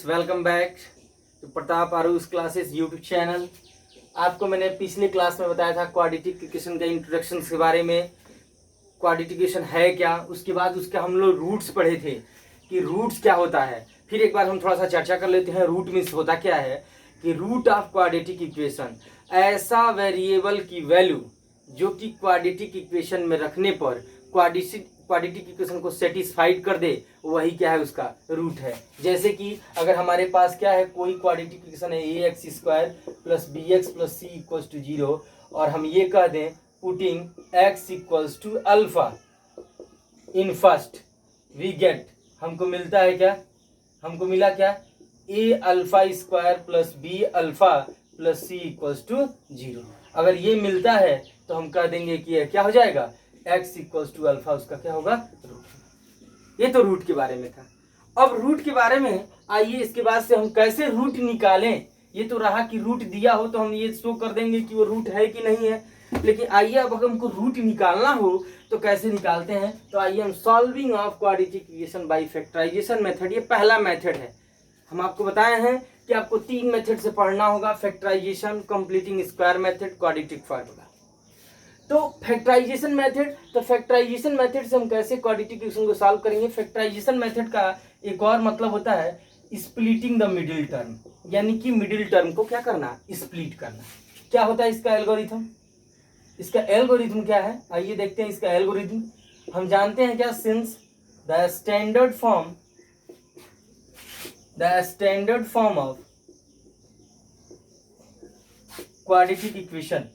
Friends, welcome back to Pratap आरूस classes YouTube channel. आपको मैंने पिछले क्लास में बताया था क्वाड्रेटिक इक्वेशन के इंट्रोडक्शन के बारे में। क्वाड्रेटिक इक्वेशन है क्या, उसके बाद उसके हम लोग रूट्स पढ़े थे कि रूट्स क्या होता है। फिर एक बार हम थोड़ा सा चर्चा कर लेते हैं रूट मीन्स होता क्या है। कि रूट ऑफ क्वाड्रेटिक इक्वेशन ऐसा वेरिएबल की वैल्यू जो कि क्वाड्रेटिक इक्वेशन में रखने पर क्वाड्रेटिक इक्वेशन को सेटिस्फाइड कर दे, वही क्या है उसका रूट है। जैसे कि अगर हमारे पास क्या है, कोई क्वाड्रेटिक इक्वेशन है A X square plus B x plus C equals to 0 और हम ये कह दें putting X equals to alpha in first we get, हमको मिलता है क्या, हमको मिला क्या, A alpha square plus B alpha plus C equals to 0। अगर ये मिलता है तो हम कह देंगे कि ये क्या हो जाएगा, x इक्वल्स टू अल्फा, उसका क्या होगा, रूट। ये तो रूट के बारे में था। अब रूट के बारे में आइए इसके बाद से हम कैसे रूट निकालें। ये तो रहा कि रूट दिया हो तो हम ये शो कर देंगे कि वो रूट है कि नहीं है, लेकिन आइए अब अगर हमको रूट निकालना हो तो कैसे निकालते हैं। तो आइए हम solving of quadratic equation by factorisation method, ये पहला मेथड है। हम आपको बताए हैं कि आपको 3 मेथड से पढ़ना होगा, factorisation, completing square method, quadratic formula. तो फैक्टराइजेशन मेथड, तो फैक्टराइजेशन मेथड से हम कैसे क्वाड्रेटिक इक्वेशन को सॉल्व करेंगे। फैक्टराइजेशन मेथड का एक और मतलब होता है स्प्लिटिंग द मिडिल टर्म, यानी कि मिडिल टर्म को क्या करना, स्प्लिट करना। क्या होता है इसका एल्गोरिथम, इसका एल्गोरिथम क्या है, आइए देखते हैं इसका एल्गोरिथम। हम जानते हैं क्या, since the standard form of quadratic equation,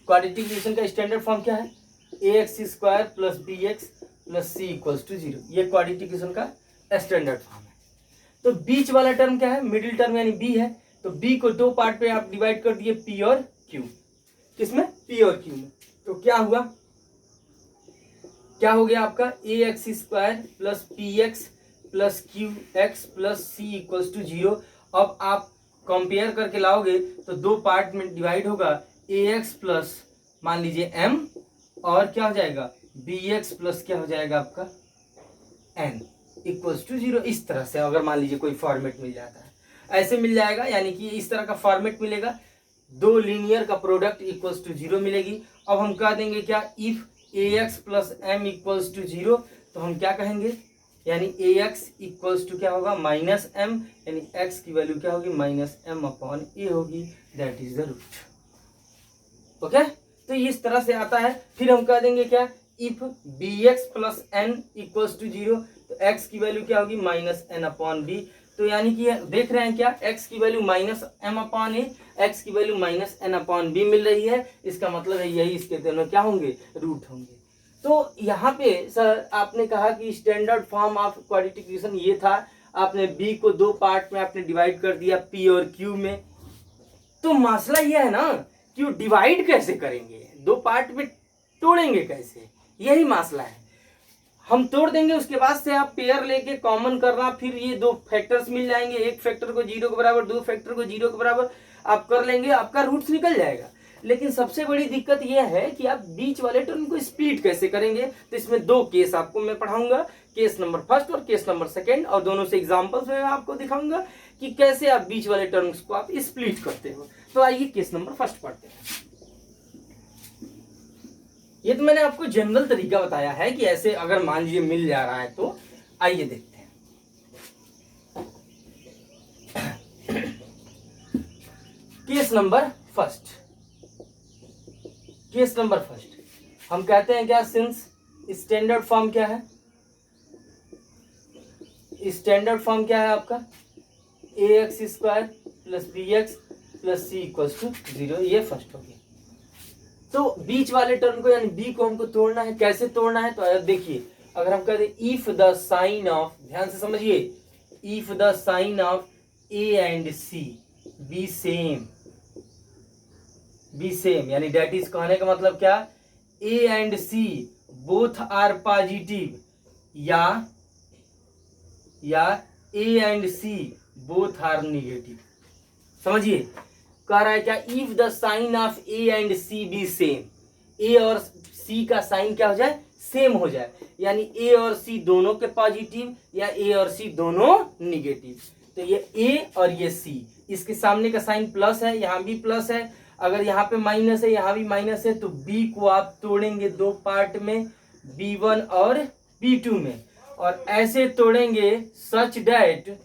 quadratic equation का स्टैंडर्ड फॉर्म क्या है, A X square plus B x plus C equals to 0। ये क्वाड्रेटिक इक्वेशन का स्टैंडर्ड फॉर्म है। तो बीच वाला टर्म क्या है, मिडिल टर्म यानी बी है। तो बी को 2 पार्ट पे आप डिवाइड कर दिए, पी और क्यू। किसमें, पी और क्यू में। तो क्या हुआ, क्या हो गया आपका, A X square plus P X plus Q X plus C equals to 0। अब आप कंपेयर करके लाओगे तो 2 पार्ट में डिवाइड होगा, ए एक्स प्लस मान लीजिए m और क्या हो जाएगा, बी एक्स प्लस क्या हो जाएगा आपका n इक्वल्स टू 0। इस तरह से अगर मान लीजिए कोई फॉर्मेट मिल जाता है, ऐसे मिल जाएगा, यानी कि इस तरह का फॉर्मेट मिलेगा, 2 लीनियर का प्रोडक्ट इक्वल्स टू 0 मिलेगी। अब हम कह देंगे क्या, if a x plus m equals to 0, तो हम क्या कहेंगे, यानी ए एक्स इक्वल्स टू क्या होगा, माइनस एम, यानी एक्स की वैल्यू क्या होगी, माइनस एम अपॉन ए होगी, that is the root. Okay, तो इस तरह से आता है। फिर हम कह देंगे क्या, if b x plus n equals to 0, तो एक्स की वैल्यू क्या होगी, माइनस एन अपॉन बी। तो यानी कि देख रहे हैं क्या, एक्स की value minus M upon A, X की value minus N upon B मिल रही है। इसका मतलब है यही इसके दोनों क्या होंगे, रूट होंगे। तो यहाँ पे सर आपने कहा कि standard form of quadratic equation ये था, आपने बी को 2 पार्ट में आपने डिवाइड कर दिया, पी और क्यू में। तो मसला यह है ना कि वो डिवाइड कैसे करेंगे, 2 पार्ट में तोड़ेंगे कैसे, यही मसला है। हम तोड़ देंगे, उसके बाद से आप पेयर लेके कॉमन करना, फिर ये 2 फैक्टर्स मिल जाएंगे, एक फैक्टर को 0 के बराबर, 2 फैक्टर को 0 के बराबर आप कर लेंगे, आपका रूट्स निकल जाएगा। लेकिन सबसे बड़ी दिक्कत यह है कि आप बीच वाले टर्म को स्प्लिट कैसे करेंगे। तो इसमें 2 केस आपको मैं पढ़ाऊंगा, केस नंबर फर्स्ट और केस नंबर सेकेंड, और दोनों से एग्जाम्पल्स में आपको दिखाऊंगा कि कैसे आप बीच वाले टर्म्स को आप स्प्लिट करते हो। तो आइए केस नंबर फर्स्ट पढ़ते हैं। ये तो मैंने आपको जनरल तरीका बताया है कि ऐसे अगर मान लीजिए मिल जा रहा है तो आइए देखते हैं। Case number first, case number first हम कहते हैं क्या, सिंस स्टैंडर्ड फॉर्म क्या है, स्टैंडर्ड फॉर्म क्या है आपका, A X square plus B x plus C equals to 0। ये फर्स्ट हो गया। तो बीच वाले टर्म को यानी बी को हमको तोड़ना है, कैसे तोड़ना है, तो देखिए अगर हम कहते हैं इफ द साइन ऑफ, ध्यान से समझिए, if the sign of A and C B same, यानी डेट इज कहने का मतलब क्या, A and C both are positive, या A and C both are negative. समझिए कह रहा है क्या, if the sign of A and C B same, A और सी का साइन क्या हो जाए, सेम हो जाए, यानी ए और सी दोनों के पॉजिटिव या ए और सी दोनों निगेटिव। तो ये ए और ये सी, इसके सामने का साइन प्लस है, यहाँ भी प्लस है, अगर यहाँ पे माइनस है यहाँ भी माइनस है, तो बी को आप तोड़ेंगे दो पार्ट में, B1 और B2 में, और ऐसे तोड़ेंगे such that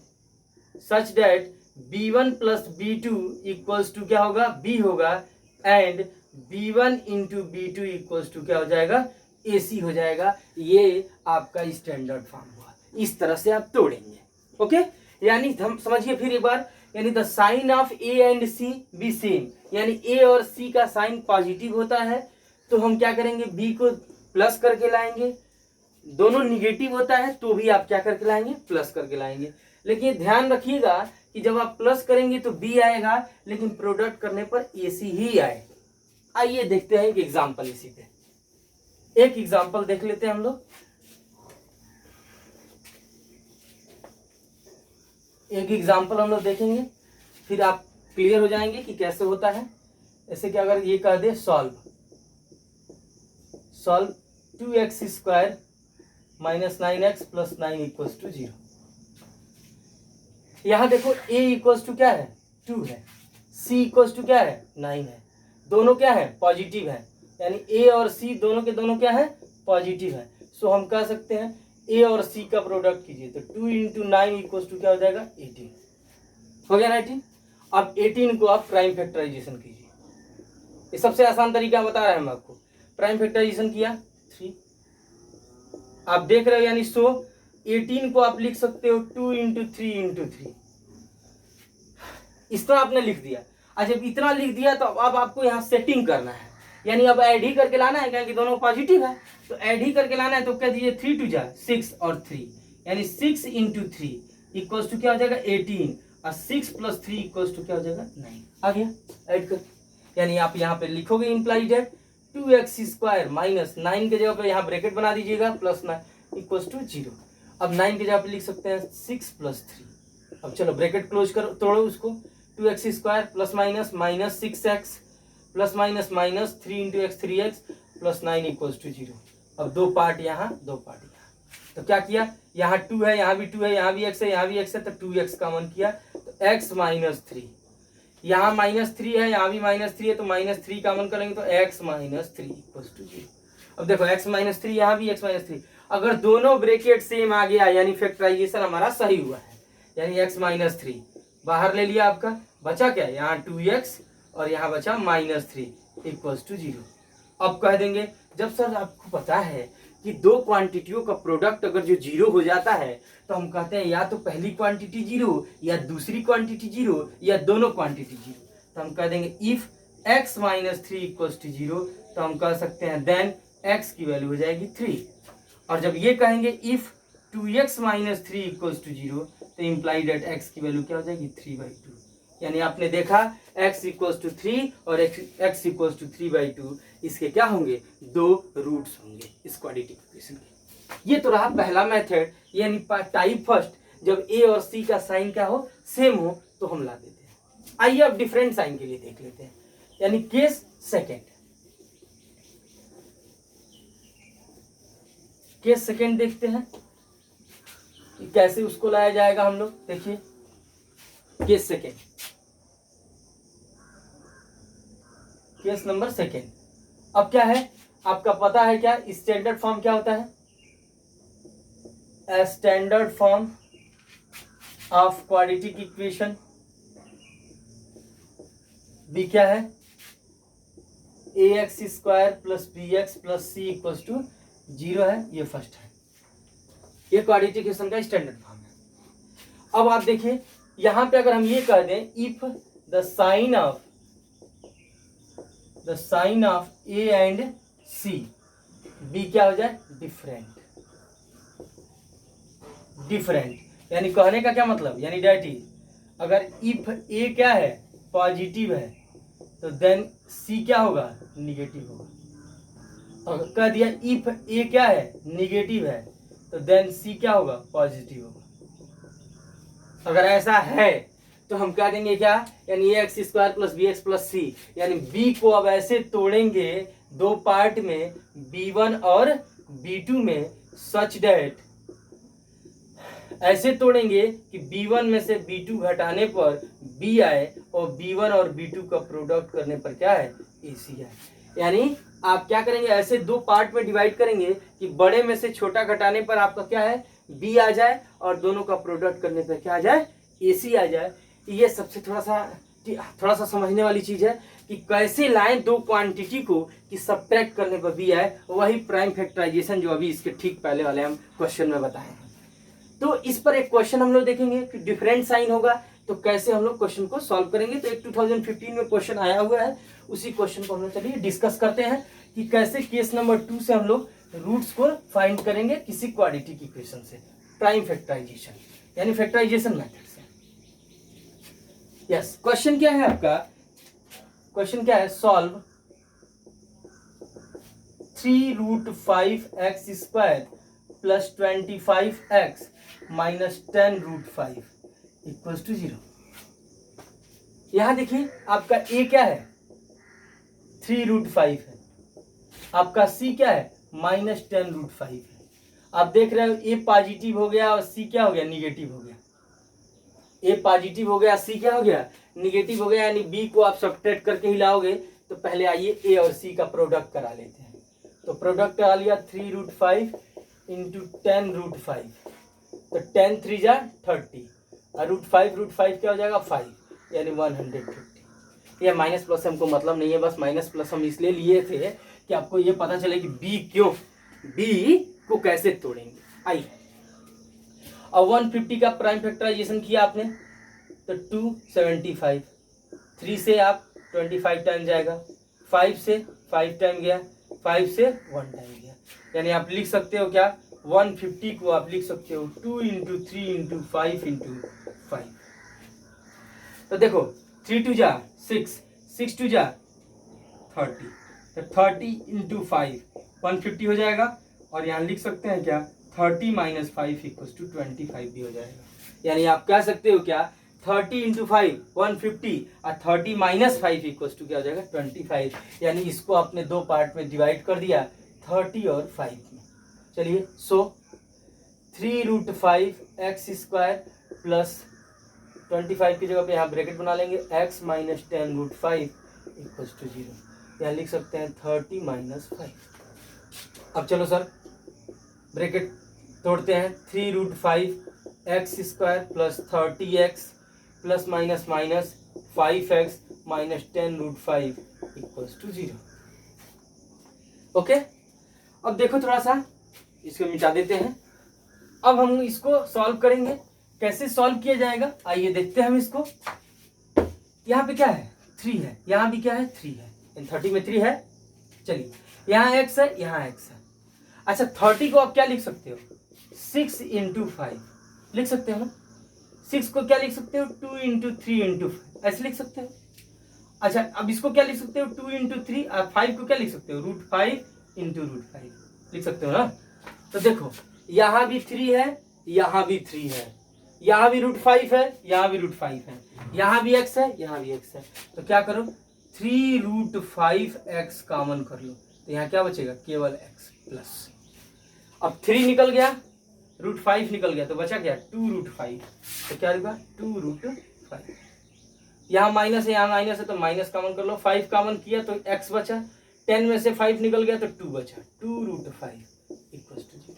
B1 plus B2 equals to क्या होगा, B होगा, and B1 into B2 equals to क्या हो जाएगा, AC हो जाएगा। ये आपका स्टैंडर्ड फॉर्म हुआ, इस तरह से आप तोड़ेंगे। ओके, यानी हम समझिए फिर एक बार, यानी the sign of A and C B same, यानी ए और सी का साइन पॉजिटिव होता है तो हम क्या करेंगे, बी को प्लस करके लाएंगे, दोनों निगेटिव होता है तो भी आप क्या करके लाएंगे, प्लस करके लाएंगे। लेकिन ध्यान रखिएगा कि जब आप प्लस करेंगे तो बी आएगा, लेकिन प्रोडक्ट करने पर ए सी ही आए। आइए देखते हैं एक एग्जाम्पल, इसी पे एक एग्जाम्पल देख लेते हैं हम लोग। एक एग्जाम्पल हम लोग देखेंगे, फिर आप क्लियर हो जाएंगे कि कैसे होता है। ऐसे कि अगर ये कह दे solve 2x square minus 9x plus 9 equals to 0। यहां देखो a इक्वल्स टू क्या है, 2 है, c इक्वल्स टू क्या है, 9 है, दोनों क्या है, पॉजिटिव है, यानी a और c दोनों के दोनों क्या है, पॉजिटिव है। सो हम कह सकते हैं a और c का प्रोडक्ट कीजिए, तो 2 इंटू 9 इक्वल्स टू क्या हो जाएगा, 18 हो गया ना, 18। अब 18 को आप प्राइम फैक्टराइजेशन कीजिए, ये सबसे आसान तरीका बता रहे हैं हम आपको। प्राइम फैक्टराइजेशन किया 3, आप देख रहे हो, यानी सो 18 को आप लिख सकते हो 2 इंटू 3 इंटू 3, इस तरह आपने लिख दिया। अच्छा, जब इतना लिख दिया तो अब आपको यहाँ सेटिंग करना है, यानी अब ऐड ही करके लाना है, क्योंकि दोनों पॉजिटिव है तो ऐड ही करके लाना है। तो कह दीजिए 3 टू जा 6 और 3, यानी 6 इंटू 3 इक्वल्स टू क्या हो जाएगा, 18, और 6 प्लस 3 इक्वल्स टू क्या हो जाएगा, 9 आ गया ऐड कर। यानी आप यहाँ पे लिखोगे imply date 2x square minus 9 के जगह पे यहाँ ब्रैकेट बना दीजिएगा प्लस 9 इक्वल्स टू 0। अब 9 के जगह पे लिख सकते हैं 6 प्लस 3। अब चलो ब्रैकेट क्लोज करो, तोड़ो उसको, 2x square plus minus minus 6x plus minus minus 3 into x 3x plus 9 equals to 0। अब दो पार्ट यहाँ, दो पार्ट यहाँ, तो क्या किया, यहाँ 2 है, यहाँ भी 2 है, यहाँ भी x है, यहाँ भी x है, तो 2x कॉमन किया, तो x माइनस 3, यहाँ माइनस 3 है, यहाँ भी माइनस 3 है, तो माइनस 3 कॉमन करेंगे तो x माइनस 3 इक्वल्स टू 0। अब देखो x माइनस 3, यहाँ भी x माइनस 3, अगर दोनों ब्रैकेट सेम आ गया यानी फैक्टराइजेशन हमारा सही हुआ है, यानी x माइनस 3 बाहर ले लिया, आपका बचा क्या, यहाँ 2x और यहाँ बचा माइनस 3 इक्वल्स टू 0। अब कह देंगे, जब सर आपको पता है कि दो क्वांटिटियों का प्रोडक्ट अगर जो 0 हो जाता है तो हम कहते हैं या तो पहली क्वांटिटी 0 या दूसरी क्वांटिटी 0 या दोनों क्वांटिटी 0। तो हम कह देंगे if x minus 3 equals to 0, तो हम कह सकते हैं देन x की वैल्यू हो जाएगी 3। और जब ये कहेंगे if 2x minus 3 equals to 0, तो इम्प्लाइड एट x की वैल्यू क्या हो जाएगी, 3/2। यानी आपने देखा x इक्वल्स टू 3 और x इक्वल्स टू 3/2, इसके क्या होंगे, दो रूट्स होंगे इस क्वाड्रेटिक इक्वेशन के। ये तो रहा पहला मेथड, यानी टाइप फर्स्ट, जब a और c का साइन क्या हो, सेम हो तो हम ला देते हैं। आइए अब डिफरेंट साइन के लिए देख लेते हैं, यानी केस सेकेंड। केस सेकेंड देखते हैं कि कैसे उसको लाया जाएगा हम लोग। देखिए case second, case number second. अब क्या है, आपका पता है क्या स्टैंडर्ड फॉर्म क्या होता है, standard form of quadratic equation बी क्या है, ax square plus bx plus c equals to 0 है, ये फर्स्ट है, ये क्वाड्रेटिक इक्वेशन का स्टैंडर्ड फॉर्म है। अब आप देखिए यहां पे अगर हम ये कह दें if the sign of a and c, b क्या हो जाए, डिफरेंट, यानी कहने का क्या मतलब, यानी डैट इज अगर इफ a क्या है, पॉजिटिव है, तो देन c क्या होगा, निगेटिव होगा। और कह दिया इफ a क्या है, निगेटिव है, तो देन c क्या होगा, पॉजिटिव होगा। अगर ऐसा है तो हम क्या देंगे क्या, यानी ax square plus bx plus c, यानी b को अब ऐसे तोड़ेंगे दो पार्ट में, b1 और B2 में सच डेट ऐसे तोड़ेंगे कि B1 में से B2 घटाने पर B आए और B1 और B2 का प्रोडक्ट करने पर क्या है, AC आए। यानी आप क्या करेंगे, ऐसे दो पार्ट में डिवाइड करेंगे कि बड़े में से छोटा घटाने पर आपका क्या है, B आ जाए और दोनों का प्रोडक्ट करने पर क्या आ जाए, AC आ जाए। ये सबसे थोड़ा सा समझने वाली चीज है कि कैसे लाएं दो क्वांटिटी को कि सब्ट्रैक्ट करने पर B आए, वही प्राइम फैक्टराइजेशन जो अभी इसके ठीक पहले वाले हम क्वेश्चन में बताए हैं। तो इस पर एक क्वेश्चन हम लोग देखेंगे कि डिफरेंट साइन होगा तो कैसे हम लोग क्वेश्चन को सॉल्व करेंगे। तो एक 2015 में क्वेश्चन आया हुआ है, उसी क्वेश्चन को हम लोग चलिए डिस्कस करते हैं कि कैसे केस नंबर 2 से हम लोग रूट्स को फाइंड करेंगे किसी क्वाड्रेटिक इक्वेशन से, प्राइम फैक्टराइजेशन यानी फैक्टराइजेशन मेथड से। यस, क्वेश्चन क्या है आपका, क्वेश्चन क्या है, solve 3√5x² plus 25x minus 10√5 equals to 0। यहां देखिए आपका a क्या है, 3√5 है, आपका c क्या है, माइनस 10√5 है। आप देख रहे हो a पॉजिटिव हो गया और c क्या हो गया, निगेटिव हो गया। a पॉजिटिव हो गया, c क्या हो गया, निगेटिव हो गया, यानी b को आप सब्ट्रैक्ट करके ही लाओगे। तो पहले आइए a और c का प्रोडक्ट करा लेते हैं। तो प्रोडक्ट करा लिया 3√5 इंटू 10√5, तो 10 3 जा 30 और √5 क्या हो जाएगा 5, यानी 150। ये माइनस प्लस हमको मतलब नहीं है, बस माइनस प्लस हम इसलिए लिए थे कि आपको ये पता चले कि b को कैसे तोड़ेंगे। आइए अब 150 का प्राइम फैक्टराइजेशन किया आपने तो 275, 3 से आप 25 टाइम जाएगा, 5 से 5 टाइम गया, 5 से 1 टाइम गया, यानी आप लिख सकते हो क्या, 150 को आप लिख सकते हो 2 इंटू 3 इंटू 5 इंटू 5। तो देखो 3 2 जा 6, 6 2 जा 30, तो 30 इंटू 5 150 हो जाएगा। और यहाँ लिख सकते हैं क्या, 30 माइनस 5 इक्वल्स टू 25 भी हो जाएगा। यानी आप कह सकते हो क्या, 30 इंटू 5 150 और 30 माइनस 5 इक्वल्स टू क्या हो जाएगा 25। यानी इसको आपने दो पार्ट में डिवाइड कर दिया, 30 और 5 में। चलिए सो 3√5x² प्लस 25 की जगह पे यहाँ ब्रैकेट बना लेंगे, x माइनस 10√5 इक्वल्स टू 0। यहाँ लिख सकते हैं 30 माइनस 5। अब चलो सर ब्रैकेट तोड़ते हैं, 3√5x² plus 30x plus minus minus 5x minus 10√5 equals to 0। Okay, अब देखो थोड़ा सा इसको मिटा देते हैं। अब हम इसको सॉल्व करेंगे, कैसे सॉल्व किया जाएगा आइए देखते हैं हम इसको। यहाँ पे क्या है, 3 है, यहाँ भी क्या है 3 है, इन 30 में 3 है। चलिए यहाँ x है, यहाँ x है। अच्छा 30 को आप क्या लिख सकते हो, 6 इंटू 5 लिख सकते हो ना। 6 को क्या लिख सकते हो, 2 इंटू 3 इंटू 5 ऐसे लिख सकते हो। अच्छा अब इसको क्या लिख सकते हो, 2 इंटू 3 और 5 को क्या लिख सकते हो, √5 इंटू √5 लिख सकते हो ना। तो देखो यहाँ भी 3 है, यहाँ भी 3 है, यहाँ भी √5 है, यहाँ भी √5 है, यहाँ भी x है, यहाँ भी x है। तो क्या करो, 3√5x कॉमन कर लो, तो यहाँ क्या बचेगा, केवल x प्लस। अब 3 निकल गया, √5 निकल गया, तो बचा क्या 2√5। तो क्या होगा 2√5। यहाँ माइनस है, यहाँ माइनस है, तो माइनस कॉमन कर लो, 5 कॉमन किया तो x बचा, 10 में से 5 निकल गया तो 2 बचा, 2√5 इक्वल्स टू 0।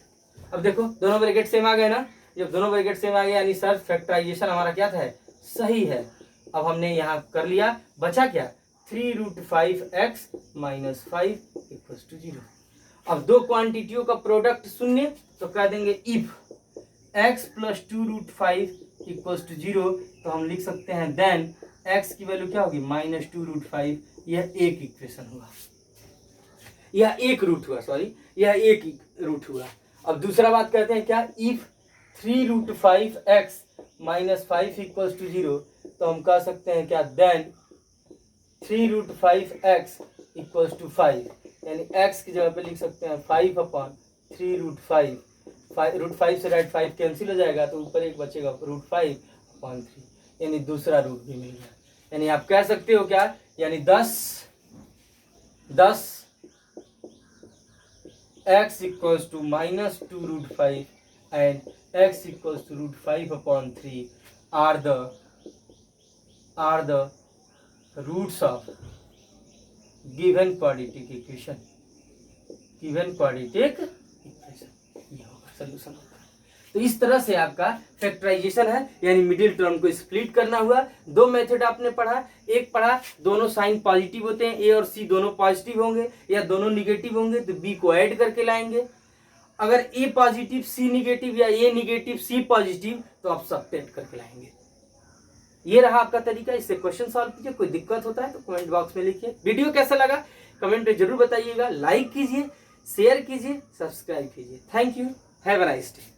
अब देखो दोनों ब्रैकेट सेम आ गए ना। जब दोनों ब्रैकेट सेम आ गए यानी सर फैक्टराइजेशन हमारा क्या था, सही है। अब हमने यहाँ कर लिया, बचा क्या 3√5x माइनस 5 इक्वल्स टू 0। अब दो क्वांटिटियों का प्रोडक्ट शून्य, तो कह देंगे if x plus 2√5 equals to 0, तो हम लिख सकते हैं देन x की वैल्यू क्या होगी माइनस 2√5। यह एक इक्वेशन हुआ, यह एक रूट हुआ, सॉरी यह एक रूट हुआ। अब दूसरा बात कहते हैं क्या, if 3√5x minus 5 equals to 0, तो हम कह सकते हैं क्या देन 3√5x इक्वल्स टू 5, यानी x की जगह पे लिख सकते हैं 5/3√5। √5 से राइट 5 कैंसिल हो जाएगा, तो ऊपर एक बचेगा √5/3, यानी दूसरा रूट भी मिल गया। यानी आप कह सकते हो क्या, यानी 10 x equals to -2√5 and x equals to √5/3 are the roots of given quadratic equation. ये होगा सॉल्यूशन होगा। तो इस तरह से आपका फैक्टराइजेशन है, यानी मिडिल टर्म को स्प्लिट करना हुआ। दो मेथड आपने पढ़ा, एक पढ़ा दोनों साइन पॉजिटिव होते हैं, ए और सी दोनों पॉजिटिव होंगे या दोनों निगेटिव होंगे तो बी को ऐड करके लाएंगे। अगर ए पॉजिटिव सी निगेटिव या ए निगेटिव सी पॉजिटिव तो आप सब्ट्रैक्ट करके लाएंगे। ये रहा आपका तरीका। इससे क्वेश्चन सॉल्व कीजिए। कोई दिक्कत होता है तो कमेंट बॉक्स में लिखिए। वीडियो कैसा लगा कमेंट में जरूर बताइएगा। लाइक कीजिए, शेयर कीजिए, सब्सक्राइब कीजिए। Thank you, have a nice day.